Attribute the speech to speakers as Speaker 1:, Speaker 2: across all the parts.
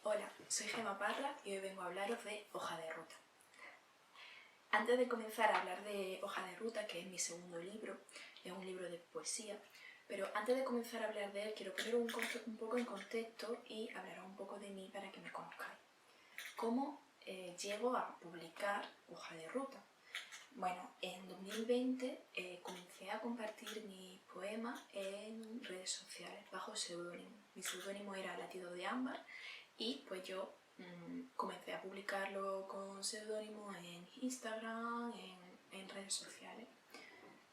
Speaker 1: Hola, soy Gemma Parra y hoy vengo a hablaros de Hoja de Ruta. Antes de comenzar a hablar de Hoja de Ruta, que es mi segundo libro, es un libro de poesía, pero antes de comenzar a hablar de él quiero poner un poco en contexto y hablaros un poco de mí para que me conozcáis. ¿Cómo llego a publicar Hoja de Ruta? Bueno, en 2020 comencé a compartir mis poemas en redes sociales bajo seudónimo. Mi seudónimo era Latido de Ámbar y pues yo comencé a publicarlo con seudónimo en Instagram, en redes sociales.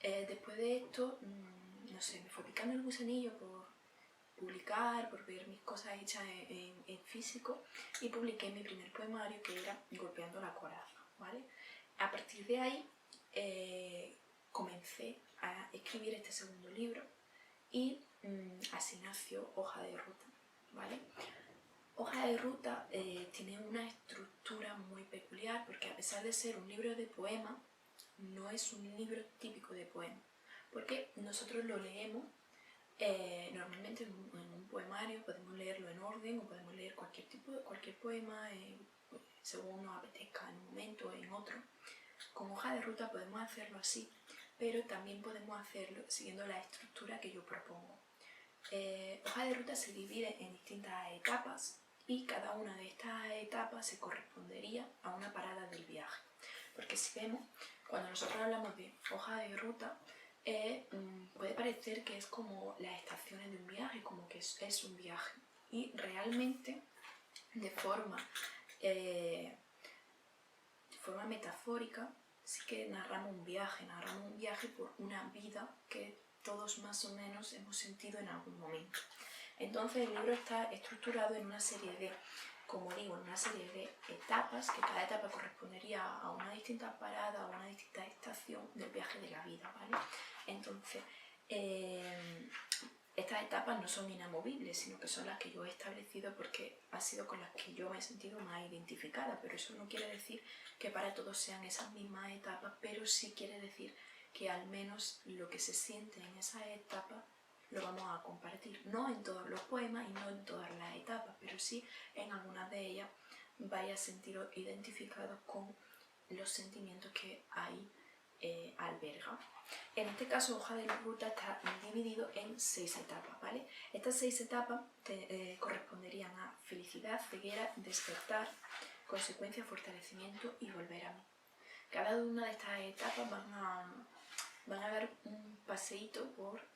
Speaker 1: Después de esto, no sé, me fue picando el gusanillo por publicar, por ver mis cosas hechas en físico y publiqué mi primer poemario que era Golpeando la coraza, ¿vale? A partir de ahí comencé a escribir este segundo libro y así nació Hoja de Ruta, ¿vale? Hoja de Ruta tiene una estructura muy peculiar porque a pesar de ser un libro de poemas, no es un libro típico de poemas, porque nosotros lo leemos normalmente en un poemario, podemos leerlo en orden o podemos leer cualquier poema según nos apetezca en un momento o en otro. Con Hoja de Ruta podemos hacerlo así, pero también podemos hacerlo siguiendo la estructura que yo propongo. Hoja de Ruta se divide en distintas etapas y cada una de estas etapas se correspondería a una parada del viaje. Porque si vemos, cuando nosotros hablamos de Hoja de Ruta, puede parecer que es como las estaciones de un viaje, como que es un viaje. Y realmente, de forma metafórica, sí que narramos un viaje por una vida que todos más o menos hemos sentido en algún momento. Entonces el libro está estructurado en una serie de, como digo, en una serie de etapas, que cada etapa correspondería a una distinta parada, a una distinta estación del viaje de la vida, ¿vale? Entonces, estas etapas no son inamovibles, sino que son las que yo he establecido porque ha sido con las que yo me he sentido más identificada, pero eso no quiere decir que para todos sean esas mismas etapas, pero sí quiere decir que al menos lo que se siente en esas etapas lo vamos a compartir, no en todos los poemas y no en todas las etapas, pero sí en algunas de ellas vais a sentiros identificados con los sentimientos que ahí alberga. En este caso, Hoja de Ruta está dividido en 6 etapas, ¿vale? Estas 6 etapas corresponderían a felicidad, ceguera, despertar, consecuencia, fortalecimiento y volver a mí. Cada una de estas etapas van a dar un paseíto por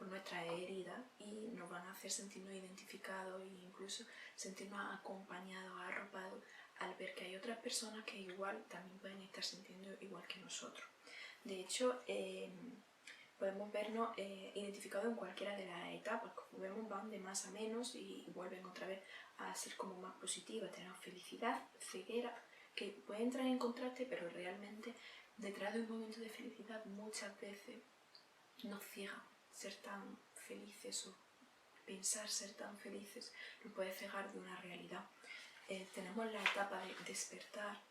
Speaker 1: nuestra herida y nos van a hacer sentirnos identificados e incluso sentirnos acompañados, arropados al ver que hay otras personas que igual también pueden estar sintiendo igual que nosotros. De hecho, podemos vernos identificados en cualquiera de las etapas. Como vemos, van de más a menos y vuelven otra vez a ser como más positivas. Tenemos felicidad, ceguera, que puede entrar en contraste, pero realmente detrás de un momento de felicidad muchas veces nos ciega ser tan felices o pensar ser tan felices nos puede cegar de una realidad. Tenemos la etapa de despertar,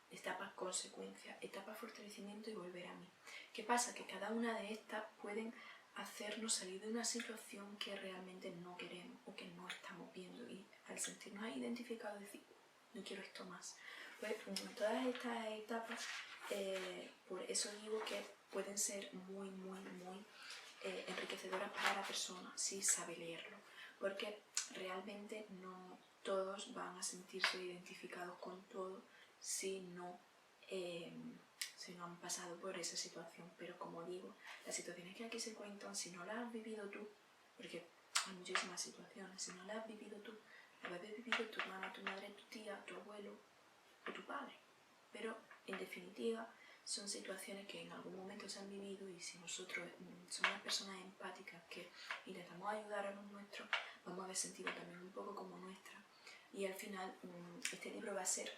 Speaker 1: etapa consecuencia, etapa fortalecimiento y volver a mí. ¿Qué pasa? Que cada una de estas pueden hacernos salir de una situación que realmente no queremos o que no estamos viendo y al sentirnos identificados decir, no quiero esto más. Pues en todas estas etapas, por eso digo que pueden ser muy enriquecedoras para la persona si sabe leerlo, porque realmente no todos van a sentirse identificados con todo si no han pasado por esa situación. Pero como digo, las situaciones que aquí se cuentan, si no las has vivido tú, porque hay muchísimas situaciones, si no las has vivido tú, las has vivido tu hermana, tu madre, tu tía, tu abuelo o tu padre. Pero en definitiva son situaciones que en algún momento se han vivido y si nosotros somos las personas empáticas que intentamos ayudar a los nuestros, vamos a haber sentido también un poco como nuestra. Y al final este libro va a ser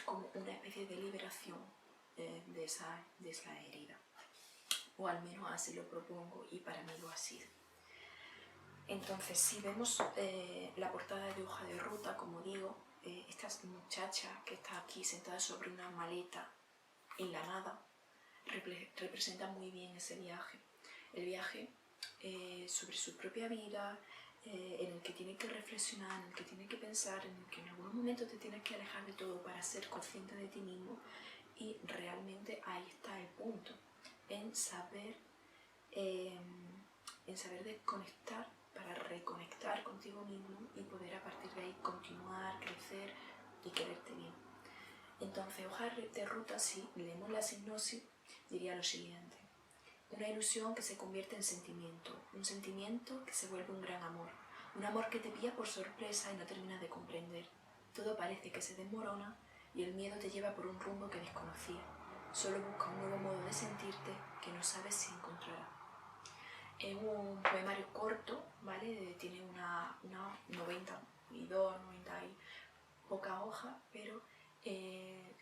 Speaker 1: como una especie de liberación de esa herida. O al menos así lo propongo y para mí lo ha sido. Entonces, si vemos la portada de Hoja de Ruta, como digo, esta muchacha que está aquí sentada sobre una maleta en la nada, representa muy bien ese viaje. El viaje sobre su propia vida, en el que tienes que reflexionar, en el que tienes que pensar, en el que en algunos momentos te tienes que alejar de todo para ser consciente de ti mismo, y realmente ahí está el punto, en saber desconectar para reconectar contigo mismo y poder a partir de ahí continuar, crecer y quererte bien. Entonces, hoja de ruta, si leemos la sinopsis, diría lo siguiente: una ilusión que se convierte en sentimiento, un sentimiento que se vuelve un gran amor, un amor que te pilla por sorpresa y no terminas de comprender. Todo parece que se desmorona y el miedo te lleva por un rumbo que desconocías. Solo busca un nuevo modo de sentirte que no sabes si encontrarás. Es un poemario corto, ¿vale? Tiene una 92, 90 y pocas hojas, pero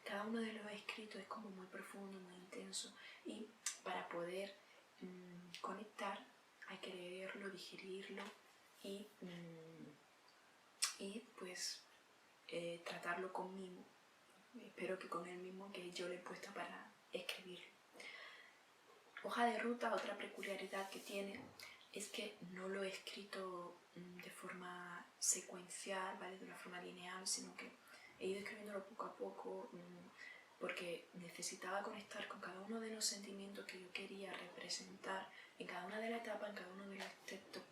Speaker 1: cada uno de los escritos es como muy profundo, muy intenso, y para poder conectar hay que leerlo, digerirlo y pues tratarlo con mimo. Espero que con el mismo que yo le he puesto para escribirlo. Hoja de ruta, otra peculiaridad que tiene es que no lo he escrito de forma secuencial, ¿vale? De una forma lineal, sino que he ido escribiéndolo poco a poco porque necesitaba conectar con cada uno de los sentimientos que yo quería representar en cada una de las etapas, en cada uno de los textos,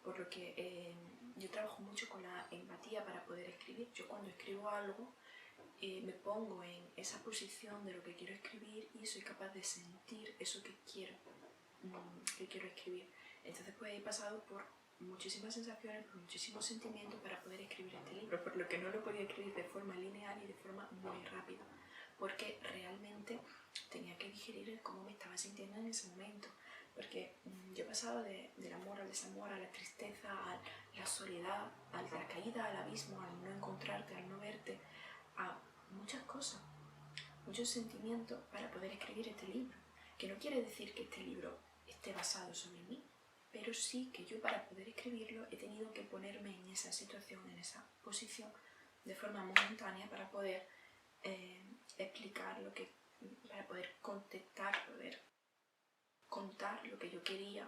Speaker 1: por lo que yo trabajo mucho con la empatía para poder escribir. Yo cuando escribo algo me pongo en esa posición de lo que quiero escribir y soy capaz de sentir eso que quiero escribir. Entonces pues he pasado por muchísimas sensaciones, por muchísimos sentimientos para poder escribir este libro, por lo que no lo podía escribir de forma lineal y de forma muy rápida, porque realmente tenía que digerir el cómo me estaba sintiendo en ese momento, porque yo he pasado del amor al desamor, a la tristeza, a la soledad, a la caída al abismo, al no encontrarte, al no verte, a muchas cosas, muchos sentimientos para poder escribir este libro, que no quiere decir que este libro esté basado sobre mí, pero sí que yo para poder escribirlo he tenido que ponerme en esa situación, en esa posición, de forma momentánea para poder explicar para poder contestar, poder contar lo que yo quería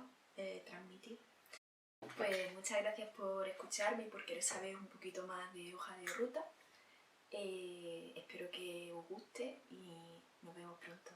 Speaker 1: transmitir. Pues muchas gracias por escucharme y por querer saber un poquito más de Hoja de Ruta. Espero que os guste y nos vemos pronto.